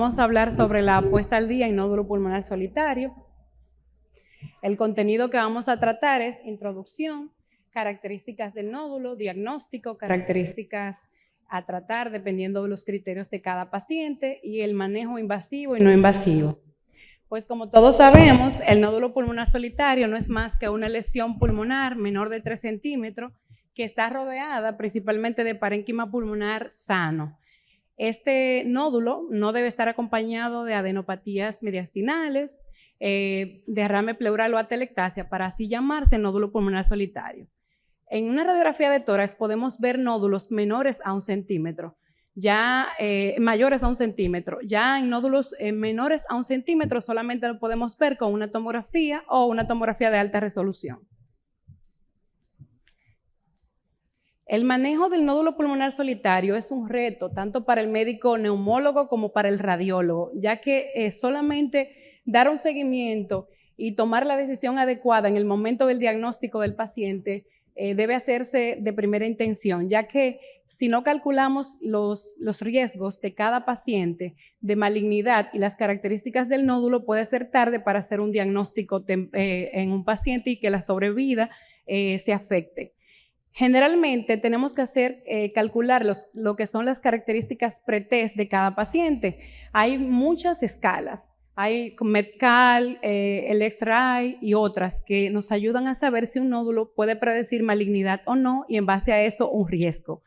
vamos a hablar sobre la puesta al día en nódulo pulmonar solitario. El contenido que vamos a tratar es introducción, características del nódulo, diagnóstico, características a tratar dependiendo de los criterios de cada paciente y el manejo invasivo y no invasivo. Pues como todos sabemos, el nódulo pulmonar solitario no es más que una lesión pulmonar menor de 3 centímetros que está rodeada principalmente de parénquima pulmonar sano. Este nódulo no debe estar acompañado de adenopatías mediastinales, derrame pleural o atelectasia, para así llamarse nódulo pulmonar solitario. En una radiografía de tórax podemos ver nódulos menores a 1 centímetro, mayores a 1 centímetro. Ya en nódulos menores a 1 centímetro solamente lo podemos ver con una tomografía o una tomografía de alta resolución. El manejo del nódulo pulmonar solitario es un reto tanto para el médico neumólogo como para el radiólogo, ya que solamente dar un seguimiento y tomar la decisión adecuada en el momento del diagnóstico del paciente debe hacerse de primera intención, ya que si no calculamos los riesgos de cada paciente de malignidad y las características del nódulo, puede ser tarde para hacer un diagnóstico en un paciente y que la sobrevida se afecte. Generalmente tenemos que calcular lo que son las características pre-test de cada paciente. Hay muchas escalas, hay Metcal, el X-ray y otras que nos ayudan a saber si un nódulo puede predecir malignidad o no y en base a eso un riesgo.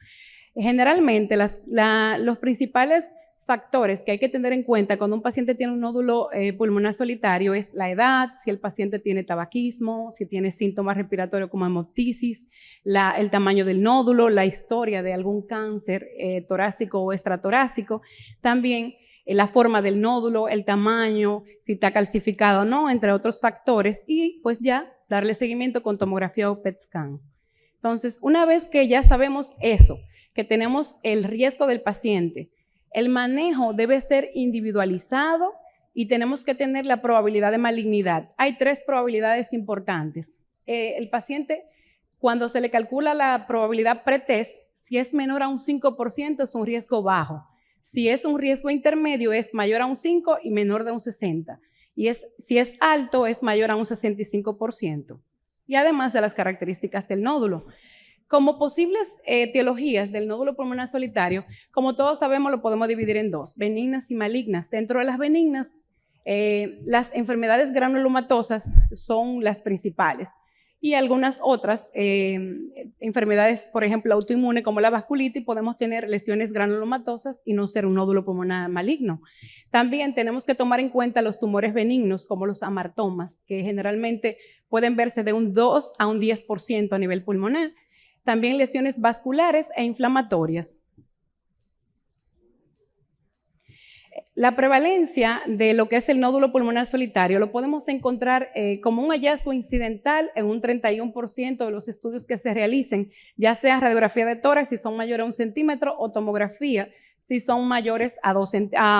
Generalmente los principales factores que hay que tener en cuenta cuando un paciente tiene un nódulo pulmonar solitario es la edad, si el paciente tiene tabaquismo, si tiene síntomas respiratorios como hemoptisis, el tamaño del nódulo, la historia de algún cáncer torácico o extratorácico, también la forma del nódulo, el tamaño, si está calcificado o no, entre otros factores, y pues ya darle seguimiento con tomografía o PET scan. Entonces, una vez que ya sabemos eso, que tenemos el riesgo del paciente, el manejo debe ser individualizado y tenemos que tener la probabilidad de malignidad. Hay 3 probabilidades importantes. El paciente, cuando se le calcula la probabilidad pretest, si es menor a un 5% es un riesgo bajo. Si es un riesgo intermedio es mayor a un 5 y menor de un 60. Y si es alto es mayor a un 65%. Y además de las características del nódulo. Como posibles etiologías del nódulo pulmonar solitario, como todos sabemos, lo podemos dividir en 2, benignas y malignas. Dentro de las benignas, las enfermedades granulomatosas son las principales y algunas otras enfermedades, por ejemplo, autoinmunes como la vasculitis, podemos tener lesiones granulomatosas y no ser un nódulo pulmonar maligno. También tenemos que tomar en cuenta los tumores benignos como los amartomas, que generalmente pueden verse de un 2 a un 10% a nivel pulmonar. También lesiones vasculares e inflamatorias. La prevalencia de lo que es el nódulo pulmonar solitario lo podemos encontrar como un hallazgo incidental en un 31% de los estudios que se realicen, ya sea radiografía de tórax si son mayores a 1 centímetro o tomografía si son mayores a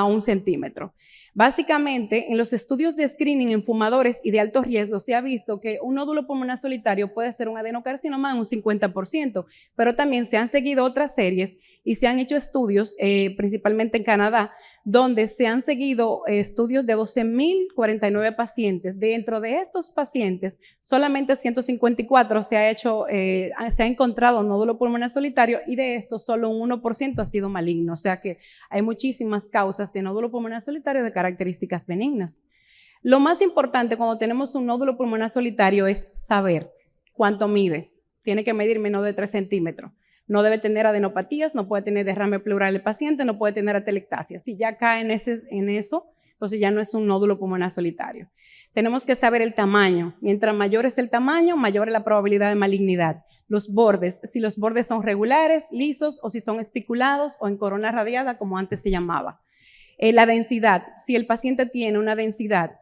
1 centímetro. Básicamente, en los estudios de screening en fumadores y de alto riesgo se ha visto que un nódulo pulmonar solitario puede ser un adenocarcinoma en un 50%, pero también se han seguido otras series y se han hecho estudios, principalmente en Canadá, donde se han seguido estudios de 12.049 pacientes. Dentro de estos pacientes, solamente 154 se ha encontrado nódulo pulmonar solitario y de estos solo un 1% ha sido maligno. O sea que hay muchísimas causas de nódulo pulmonar solitario de características benignas. Lo más importante cuando tenemos un nódulo pulmonar solitario es saber cuánto mide. Tiene que medir menos de 3 centímetros. No debe tener adenopatías, no puede tener derrame pleural el paciente, no puede tener atelectasia. Si ya cae en eso, entonces ya no es un nódulo pulmonar solitario. Tenemos que saber el tamaño. Mientras mayor es el tamaño, mayor es la probabilidad de malignidad. Los bordes, si los bordes son regulares, lisos, o si son espiculados o en corona radiada, como antes se llamaba. La densidad, si el paciente tiene una densidad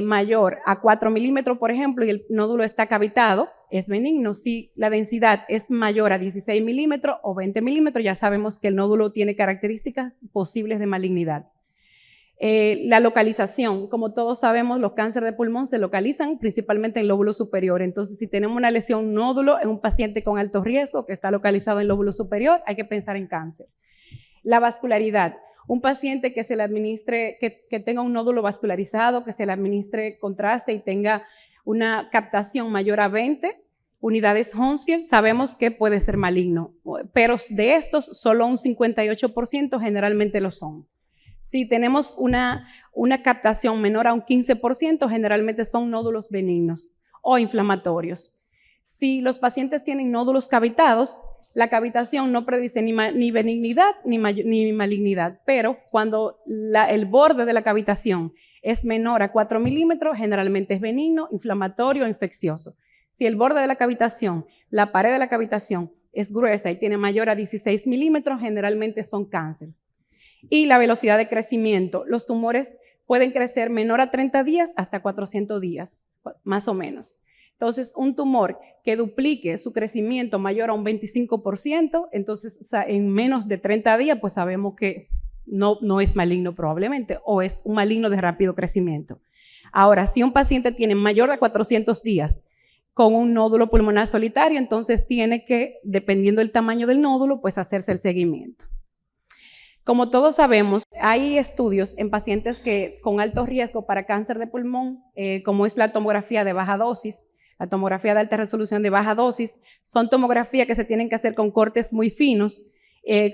mayor a 4 milímetros, por ejemplo, y el nódulo está cavitado, es benigno. Si la densidad es mayor a 16 milímetros o 20 milímetros, ya sabemos que el nódulo tiene características posibles de malignidad. La localización, como todos sabemos, los cánceres de pulmón se localizan principalmente en el lóbulo superior. Entonces, si tenemos una lesión nódulo en un paciente con alto riesgo que está localizado en el lóbulo superior, hay que pensar en cáncer. La vascularidad. Un paciente que se le administre, que tenga un nódulo vascularizado, que se le administre contraste y tenga una captación mayor a 20 unidades Hounsfield, sabemos que puede ser maligno, pero de estos solo un 58% generalmente lo son. Si tenemos una captación menor a un 15%, generalmente son nódulos benignos o inflamatorios. Si los pacientes tienen nódulos cavitados, la cavitación no predice ni benignidad ni malignidad, pero cuando el borde de la cavitación es menor a 4 milímetros, generalmente es benigno, inflamatorio o infeccioso. Si el borde de la cavitación, la pared de la cavitación es gruesa y tiene mayor a 16 milímetros, generalmente son cáncer. Y la velocidad de crecimiento. Los tumores pueden crecer menor a 30 días hasta 400 días, más o menos. Entonces, un tumor que duplique su crecimiento mayor a un 25%, entonces en menos de 30 días, pues sabemos que no es maligno probablemente, o es un maligno de rápido crecimiento. Ahora, si un paciente tiene mayor de 400 días con un nódulo pulmonar solitario, entonces tiene que, dependiendo del tamaño del nódulo, pues hacerse el seguimiento. Como todos sabemos, hay estudios en pacientes con alto riesgo para cáncer de pulmón, como es la tomografía de baja dosis, la tomografía de alta resolución de baja dosis. Son tomografías que se tienen que hacer con cortes muy finos,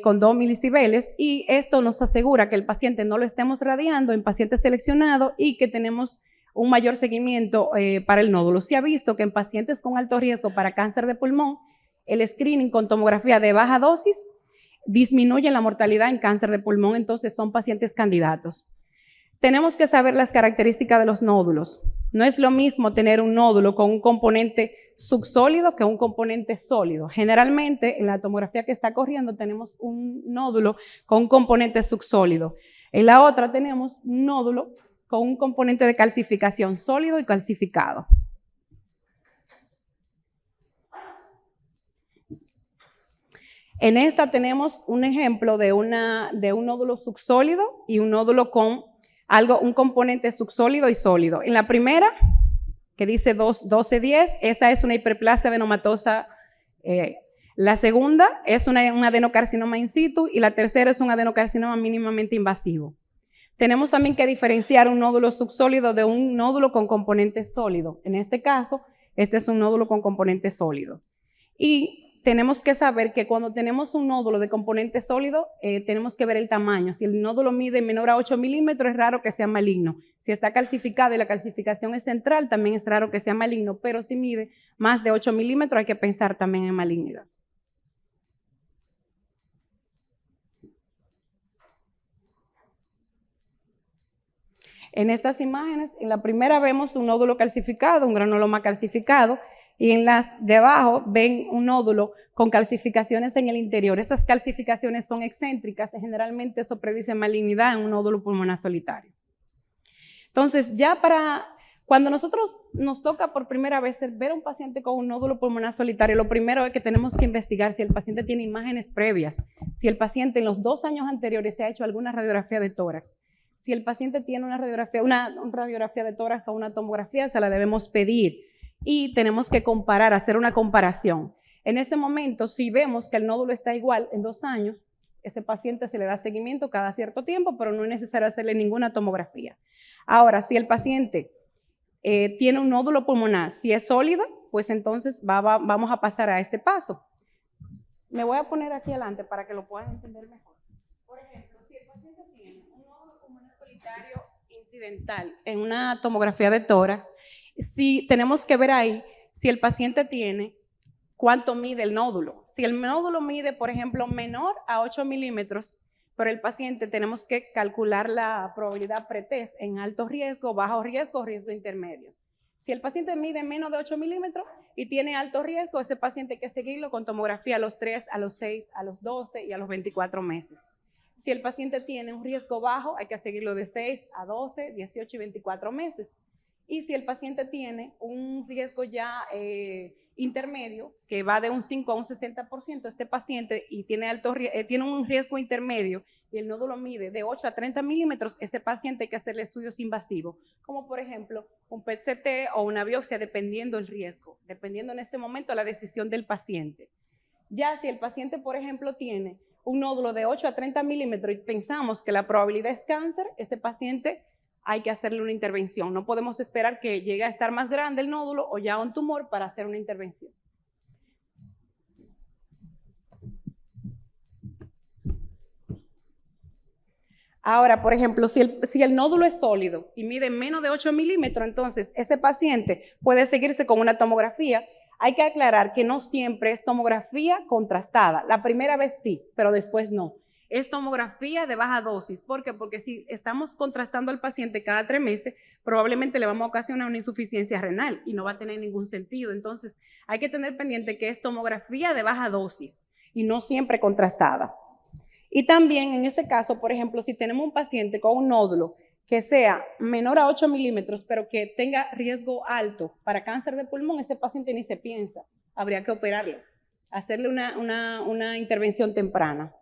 con 2 milisibeles, y esto nos asegura que el paciente no lo estemos radiando en pacientes seleccionados y que tenemos un mayor seguimiento para el nódulo. Se ha visto que en pacientes con alto riesgo para cáncer de pulmón, el screening con tomografía de baja dosis disminuye la mortalidad en cáncer de pulmón, entonces son pacientes candidatos. Tenemos que saber las características de los nódulos. No es lo mismo tener un nódulo con un componente subsólido que un componente sólido. Generalmente, en la tomografía que está corriendo, tenemos un nódulo con un componente subsólido. En la otra tenemos un nódulo con un componente de calcificación sólido y calcificado. En esta tenemos un ejemplo de un nódulo subsólido y un nódulo con un componente subsólido y sólido. En la primera, que dice 1210, esa es una hiperplasia adenomatosa. La segunda es un adenocarcinoma in situ y la tercera es un adenocarcinoma mínimamente invasivo. Tenemos también que diferenciar un nódulo subsólido de un nódulo con componente sólido. En este caso, este es un nódulo con componente sólido. Y tenemos que saber que cuando tenemos un nódulo de componente sólido, tenemos que ver el tamaño. Si el nódulo mide menor a 8 milímetros, es raro que sea maligno. Si está calcificado y la calcificación es central, también es raro que sea maligno, pero si mide más de 8 milímetros, hay que pensar también en malignidad. En estas imágenes, en la primera vemos un nódulo calcificado, un granuloma calcificado, y en las de abajo ven un nódulo con calcificaciones en el interior. Esas calcificaciones son excéntricas y generalmente eso predice malignidad en un nódulo pulmonar solitario. Entonces, cuando nosotros nos toca por primera vez ver a un paciente con un nódulo pulmonar solitario, lo primero es que tenemos que investigar si el paciente tiene imágenes previas, si el paciente en los 2 años anteriores se ha hecho alguna radiografía de tórax. Si el paciente tiene una radiografía de tórax o una tomografía, se la debemos pedir. Y tenemos que hacer una comparación. En ese momento, si vemos que el nódulo está igual en 2 años, ese paciente se le da seguimiento cada cierto tiempo, pero no es necesario hacerle ninguna tomografía. Ahora, si el paciente tiene un nódulo pulmonar, si es sólido, pues entonces vamos a pasar a este paso. Me voy a poner aquí adelante para que lo puedan entender mejor. Por ejemplo, si el paciente tiene un nódulo pulmonar solitario incidental en una tomografía de tórax, tenemos que ver ahí si el paciente tiene cuánto mide el nódulo. Si el nódulo mide, por ejemplo, menor a 8 milímetros, pero el paciente tenemos que calcular la probabilidad pretest en alto riesgo, bajo riesgo, riesgo intermedio. Si el paciente mide menos de 8 milímetros y tiene alto riesgo, ese paciente hay que seguirlo con tomografía a los 3, a los 6, a los 12 y a los 24 meses. Si el paciente tiene un riesgo bajo, hay que seguirlo de 6 a 12, 18 y 24 meses. Y si el paciente tiene un riesgo ya intermedio, que va de un 5 a un 60%, este paciente y tiene un riesgo intermedio y el nódulo mide de 8 a 30 milímetros, ese paciente hay que hacerle estudios invasivos, como por ejemplo un PET-CT o una biopsia, dependiendo el riesgo, dependiendo en ese momento la decisión del paciente. Ya si el paciente, por ejemplo, tiene un nódulo de 8 a 30 milímetros y pensamos que la probabilidad es cáncer, ese paciente hay que hacerle una intervención. No podemos esperar que llegue a estar más grande el nódulo o ya un tumor para hacer una intervención. Ahora, por ejemplo, si el nódulo es sólido y mide menos de 8 milímetros, entonces ese paciente puede seguirse con una tomografía. Hay que aclarar que no siempre es tomografía contrastada. La primera vez sí, pero después no. Es tomografía de baja dosis. ¿Por qué? Porque si estamos contrastando al paciente cada 3 meses, probablemente le vamos a ocasionar una insuficiencia renal y no va a tener ningún sentido. Entonces, hay que tener pendiente que es tomografía de baja dosis y no siempre contrastada. Y también en ese caso, por ejemplo, si tenemos un paciente con un nódulo que sea menor a 8 milímetros, pero que tenga riesgo alto para cáncer de pulmón, ese paciente ni se piensa, habría que operarlo, hacerle una intervención temprana.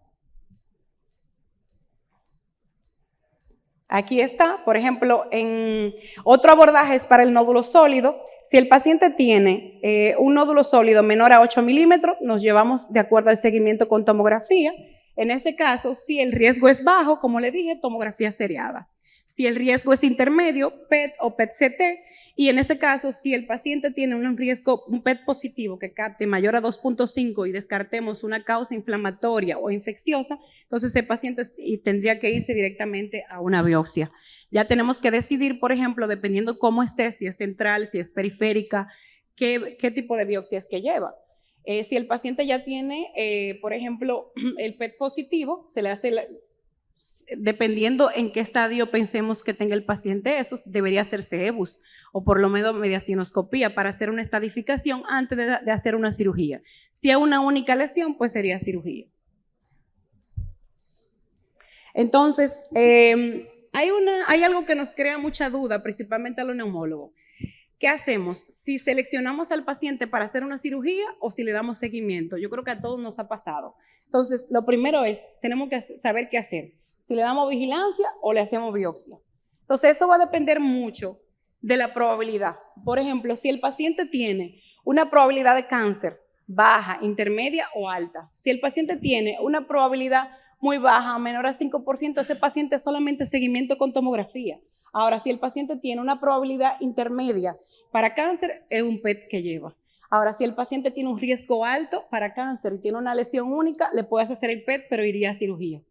Aquí está, por ejemplo, en otro abordaje es para el nódulo sólido. Si el paciente tiene un nódulo sólido menor a 8 milímetros, nos llevamos de acuerdo al seguimiento con tomografía. En ese caso, si el riesgo es bajo, como le dije, tomografía seriada. Si el riesgo es intermedio, PET o PET-CT, y en ese caso, si el paciente tiene un riesgo, un PET positivo que capte mayor a 2.5 y descartemos una causa inflamatoria o infecciosa, entonces ese paciente tendría que irse directamente a una biopsia. Ya tenemos que decidir, por ejemplo, dependiendo cómo esté, si es central, si es periférica, qué tipo de biopsia es que lleva. Si el paciente ya tiene, por ejemplo, el PET positivo, se le hace, dependiendo en qué estadio pensemos que tenga el paciente eso, debería hacerse EBUS o por lo menos mediastinoscopía para hacer una estadificación antes de hacer una cirugía. Si es una única lesión, pues sería cirugía. Entonces, hay algo que nos crea mucha duda, principalmente a los neumólogos. ¿Qué hacemos? Si seleccionamos al paciente para hacer una cirugía o si le damos seguimiento. Yo creo que a todos nos ha pasado. Entonces, lo primero es, tenemos que saber qué hacer. Si le damos vigilancia o le hacemos biopsia. Entonces, eso va a depender mucho de la probabilidad. Por ejemplo, si el paciente tiene una probabilidad de cáncer baja, intermedia o alta. Si el paciente tiene una probabilidad muy baja, menor a 5%, ese paciente es solamente seguimiento con tomografía. Ahora, si el paciente tiene una probabilidad intermedia para cáncer, es un PET que lleva. Ahora, si el paciente tiene un riesgo alto para cáncer y tiene una lesión única, le puedes hacer el PET, pero iría a cirugía.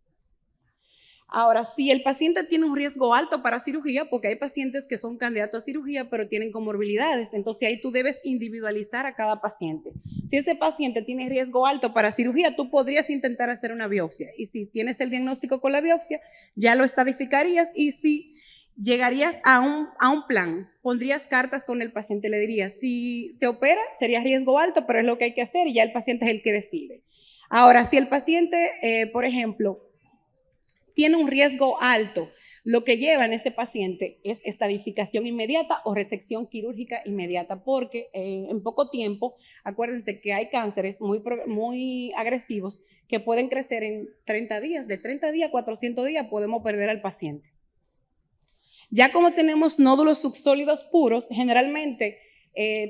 Ahora, si el paciente tiene un riesgo alto para cirugía, porque hay pacientes que son candidatos a cirugía, pero tienen comorbilidades, entonces ahí tú debes individualizar a cada paciente. Si ese paciente tiene riesgo alto para cirugía, tú podrías intentar hacer una biopsia. Y si tienes el diagnóstico con la biopsia, ya lo estadificarías y si llegarías a un plan, pondrías cartas con el paciente, le dirías, si se opera, sería riesgo alto, pero es lo que hay que hacer y ya el paciente es el que decide. Ahora, si el paciente, por ejemplo, tiene un riesgo alto, lo que lleva en ese paciente es estadificación inmediata o resección quirúrgica inmediata, porque en poco tiempo, acuérdense que hay cánceres muy agresivos que pueden crecer en 30 días, de 30 días a 400 días podemos perder al paciente. Ya como tenemos nódulos subsólidos puros, generalmente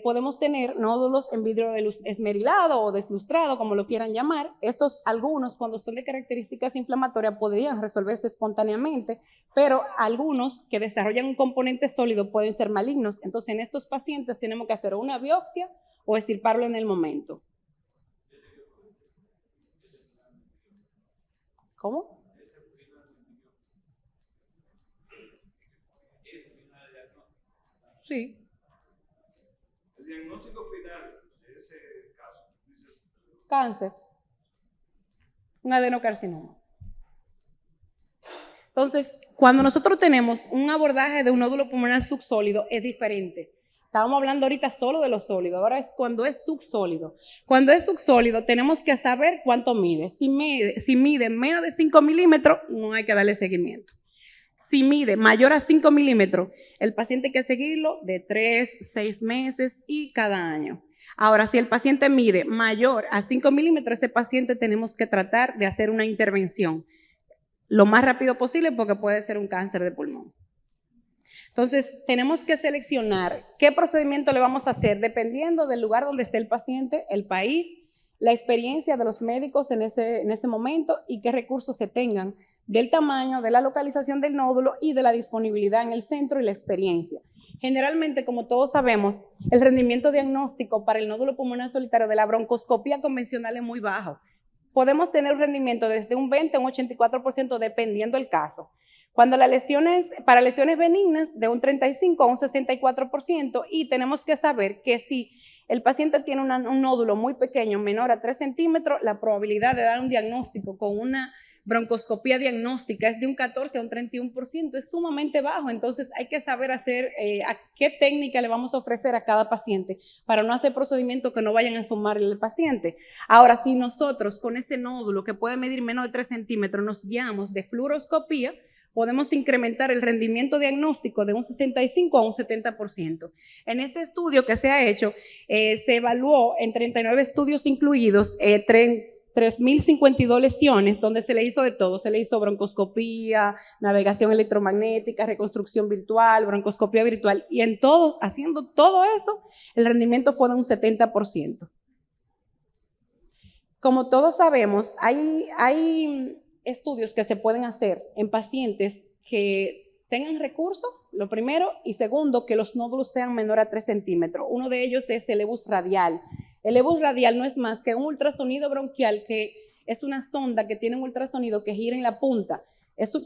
podemos tener nódulos en vidrio esmerilado o deslustrado, como lo quieran llamar. Estos, algunos, cuando son de características inflamatorias, podrían resolverse espontáneamente, pero algunos que desarrollan un componente sólido pueden ser malignos. Entonces, en estos pacientes tenemos que hacer una biopsia o extirparlo en el momento. ¿Cómo? Sí. El diagnóstico final de ese caso. Cáncer. Un adenocarcinoma. Entonces, cuando nosotros tenemos un abordaje de un nódulo pulmonar subsólido, es diferente. Estábamos hablando ahorita solo de lo sólido, ahora es cuando es subsólido. Cuando es subsólido, tenemos que saber cuánto mide. Si mide menos de 5 milímetros, no hay que darle seguimiento. Si mide mayor a 5 milímetros, el paciente hay que seguirlo de 3, 6 meses y cada año. Ahora, si el paciente mide mayor a 5 milímetros, ese paciente tenemos que tratar de hacer una intervención lo más rápido posible porque puede ser un cáncer de pulmón. Entonces, tenemos que seleccionar qué procedimiento le vamos a hacer dependiendo del lugar donde esté el paciente, el país, la experiencia de los médicos en ese momento y qué recursos se tengan del tamaño, de la localización del nódulo y de la disponibilidad en el centro y la experiencia. Generalmente, como todos sabemos, el rendimiento diagnóstico para el nódulo pulmonar solitario de la broncoscopía convencional es muy bajo. Podemos tener un rendimiento desde un 20 a un 84% dependiendo del caso. Cuando las lesiones, para lesiones benignas, de un 35 a un 64%, y tenemos que saber que si el paciente tiene un nódulo muy pequeño, menor a 3 centímetros, la probabilidad de dar un diagnóstico con una broncoscopía diagnóstica es de un 14 a un 31%, es sumamente bajo. Entonces hay que saber hacer a qué técnica le vamos a ofrecer a cada paciente para no hacer procedimientos que no vayan a sumarle al paciente. Ahora, si nosotros con ese nódulo que puede medir menos de 3 centímetros nos guiamos de fluoroscopía, podemos incrementar el rendimiento diagnóstico de un 65 a un 70%. En este estudio que se ha hecho, se evaluó en 39 estudios incluidos 3.052 lesiones, donde se le hizo de todo. Se le hizo broncoscopía, navegación electromagnética, reconstrucción virtual, broncoscopía virtual, y en todos, haciendo todo eso, el rendimiento fue de un 70%. Como todos sabemos, hay estudios que se pueden hacer en pacientes que tengan recursos, lo primero, y segundo, que los nódulos sean menor a 3 centímetros. Uno de ellos es el EBUS radial. El EBUS radial no es más que un ultrasonido bronquial, que es una sonda que tiene un ultrasonido que gira en la punta.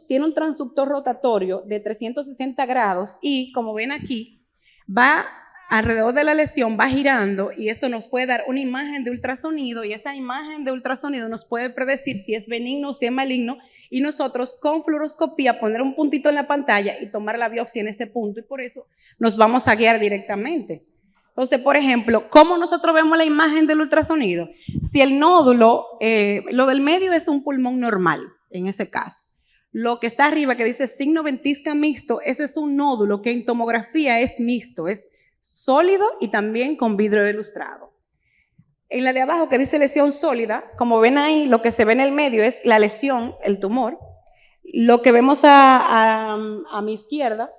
Tiene un transductor rotatorio de 360 grados y, como ven aquí, va alrededor de la lesión, va girando, y eso nos puede dar una imagen de ultrasonido, y esa imagen de ultrasonido nos puede predecir si es benigno o si es maligno, y nosotros con fluoroscopía poner un puntito en la pantalla y tomar la biopsia en ese punto, y por eso nos vamos a guiar directamente. Entonces, por ejemplo, ¿cómo nosotros vemos la imagen del ultrasonido? Si el nódulo, lo del medio es un pulmón normal, en ese caso. Lo que está arriba, que dice signo ventisca mixto, ese es un nódulo que en tomografía es mixto, es sólido y también con vidrio ilustrado. En la de abajo, que dice lesión sólida, como ven ahí, lo que se ve en el medio es la lesión, el tumor. Lo que vemos a mi izquierda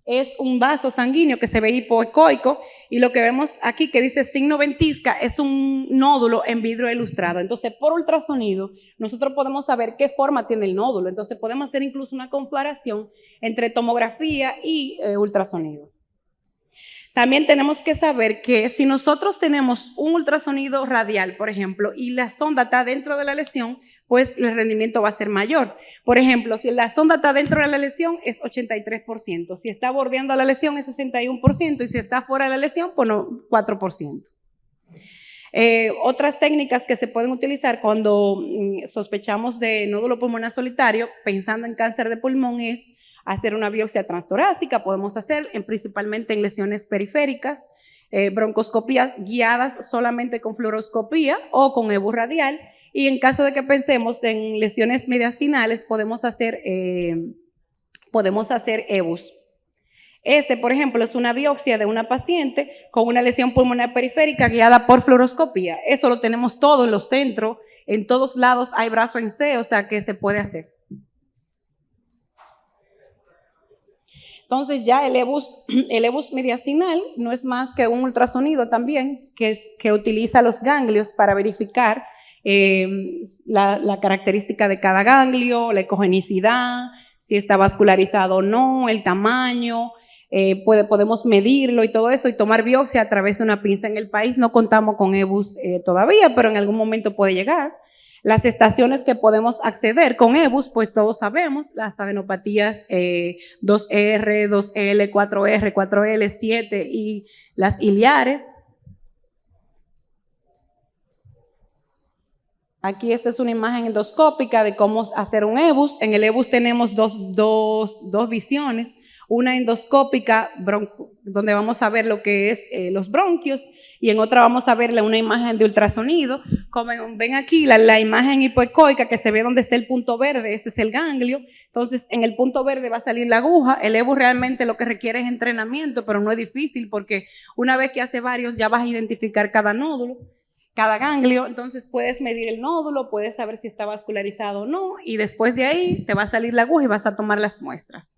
es un vaso sanguíneo que se ve hipoecoico, y lo que vemos aquí que dice signo ventisca es un nódulo en vidrio ilustrado. Entonces, por ultrasonido, nosotros podemos saber qué forma tiene el nódulo. Entonces, podemos hacer incluso una comparación entre tomografía y ultrasonido. También tenemos que saber que si nosotros tenemos un ultrasonido radial, por ejemplo, y la sonda está dentro de la lesión, pues el rendimiento va a ser mayor. Por ejemplo, si la sonda está dentro de la lesión es 83%, si está bordeando la lesión es 61%, y si está fuera de la lesión, pues no, 4%. Otras técnicas que se pueden utilizar cuando sospechamos de nódulo pulmonar solitario, pensando en cáncer de pulmón, es hacer una biopsia transtorácica. Podemos hacer principalmente en lesiones periféricas, broncoscopías guiadas solamente con fluoroscopía o con EBUS radial, y en caso de que pensemos en lesiones mediastinales podemos hacer EBUS. Por ejemplo, es una biopsia de una paciente con una lesión pulmonar periférica guiada por fluoroscopía. Eso lo tenemos todo en los centros, en todos lados hay brazo en C, o sea que se puede hacer. Entonces ya el EBUS mediastinal no es más que un ultrasonido también que utiliza los ganglios para verificar la característica de cada ganglio, la ecogenicidad, si está vascularizado o no, el tamaño, podemos medirlo y todo eso y tomar biopsia a través de una pinza. En el país no contamos con EBUS todavía, pero en algún momento puede llegar. Las estaciones que podemos acceder con EBUS, pues todos sabemos, las adenopatías 2R, 2L, 4R, 4L, 7 y las iliares. Aquí esta es una imagen endoscópica de cómo hacer un EBUS. En el EBUS tenemos dos visiones. Una endoscópica, donde vamos a ver lo que es los bronquios, y en otra vamos a verle una imagen de ultrasonido. Como ven aquí, la imagen hipoecoica que se ve donde está el punto verde, ese es el ganglio. Entonces, en el punto verde va a salir la aguja. El EBUS realmente lo que requiere es entrenamiento, pero no es difícil porque una vez que hace varios ya vas a identificar cada nódulo, cada ganglio. Entonces puedes medir el nódulo, puedes saber si está vascularizado o no, y después de ahí te va a salir la aguja y vas a tomar las muestras.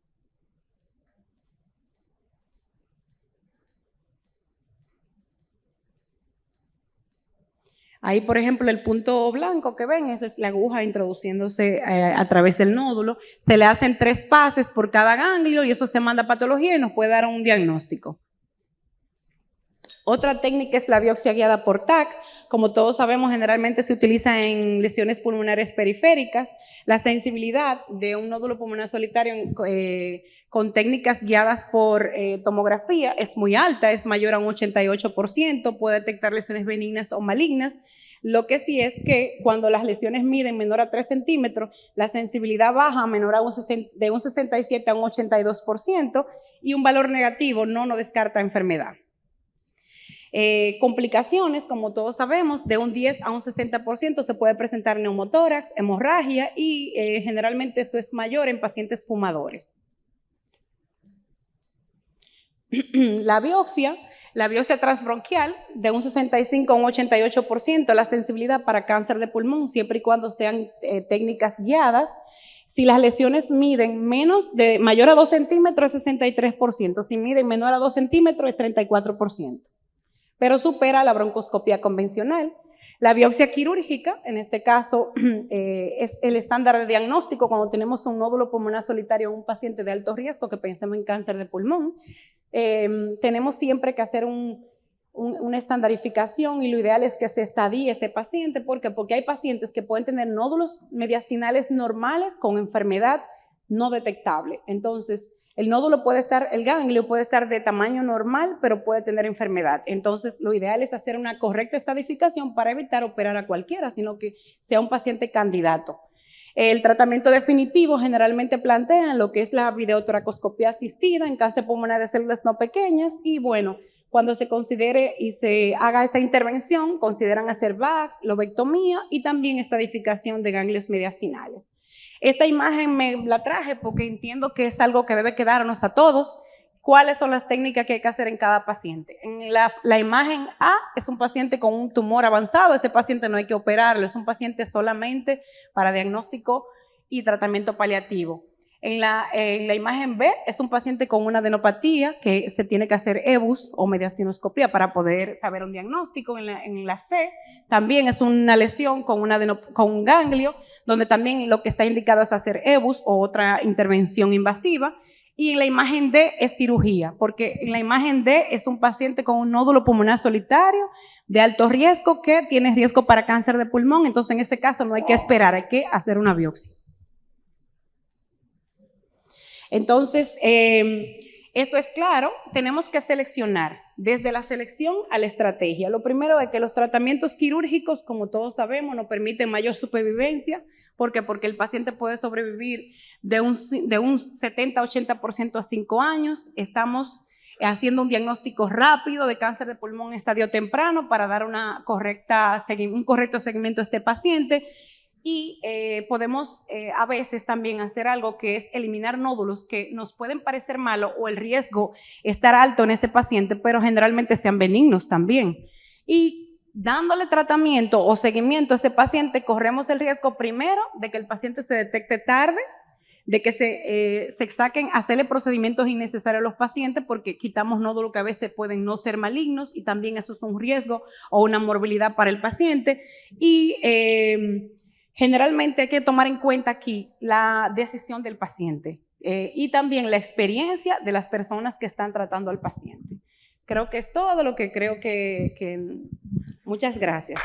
Ahí, por ejemplo, el punto blanco que ven, esa es la aguja introduciéndose a través del nódulo. Se le hacen 3 pases por cada ganglio y eso se manda a patología y nos puede dar un diagnóstico. Otra técnica es la biopsia guiada por TAC. Como todos sabemos, generalmente se utiliza en lesiones pulmonares periféricas. La sensibilidad de un nódulo pulmonar solitario con técnicas guiadas por tomografía es muy alta, es mayor a un 88%, puede detectar lesiones benignas o malignas. Lo que sí es que cuando las lesiones miden menor a 3 centímetros, la sensibilidad baja menor a de un 67 a un 82% y un valor negativo no descarta enfermedad. Complicaciones, como todos sabemos, de un 10 a un 60% se puede presentar neumotórax, hemorragia y generalmente esto es mayor en pacientes fumadores. La biopsia transbronquial de un 65 a un 88% la sensibilidad para cáncer de pulmón siempre y cuando sean técnicas guiadas. Si las lesiones miden mayor a 2 centímetros es 63%, si miden menor a 2 centímetros es 34%. Pero supera la broncoscopia convencional. La biopsia quirúrgica, en este caso, es el estándar de diagnóstico cuando tenemos un nódulo pulmonar solitario en un paciente de alto riesgo, que pensemos en cáncer de pulmón. Tenemos siempre que hacer una estandarificación y lo ideal es que se estadie ese paciente. ¿Por qué? Porque hay pacientes que pueden tener nódulos mediastinales normales con enfermedad no detectable. Entonces, el ganglio puede estar de tamaño normal, pero puede tener enfermedad. Entonces, lo ideal es hacer una correcta estadificación para evitar operar a cualquiera, sino que sea un paciente candidato. El tratamiento definitivo generalmente plantean lo que es la videotoracoscopia asistida en cáncer pulmonar de células no pequeñas y bueno, cuando se considere y se haga esa intervención, consideran hacer VACS, lobectomía y también estadificación de ganglios mediastinales. Esta imagen me la traje porque entiendo que es algo que debe quedarnos a todos. ¿Cuáles son las técnicas que hay que hacer en cada paciente? En la imagen A es un paciente con un tumor avanzado, ese paciente no hay que operarlo, es un paciente solamente para diagnóstico y tratamiento paliativo. En la imagen B es un paciente con una adenopatía que se tiene que hacer EBUS o mediastinoscopia para poder saber un diagnóstico. En la C también es una lesión con un ganglio, donde también lo que está indicado es hacer EBUS o otra intervención invasiva. Y en la imagen D es cirugía, porque en la imagen D es un paciente con un nódulo pulmonar solitario de alto riesgo que tiene riesgo para cáncer de pulmón, entonces en ese caso no hay que esperar, hay que hacer una biopsia. Entonces, esto es claro, tenemos que seleccionar desde la selección a la estrategia. Lo primero es que los tratamientos quirúrgicos, como todos sabemos, nos permiten mayor supervivencia. ¿Por qué? Porque el paciente puede sobrevivir de un 70-80% a 5 años. Estamos haciendo un diagnóstico rápido de cáncer de pulmón en estadio temprano para dar un correcto seguimiento a este paciente. Y podemos a veces también hacer algo que es eliminar nódulos que nos pueden parecer malos o el riesgo estar alto en ese paciente, pero generalmente sean benignos también. Y dándole tratamiento o seguimiento a ese paciente, corremos el riesgo primero de que el paciente se detecte tarde, de que se saquen, hacerle procedimientos innecesarios a los pacientes porque quitamos nódulos que a veces pueden no ser malignos y también eso es un riesgo o una morbilidad para el paciente. Y generalmente hay que tomar en cuenta aquí la decisión del paciente y también la experiencia de las personas que están tratando al paciente. Creo que es todo lo que creo que muchas gracias.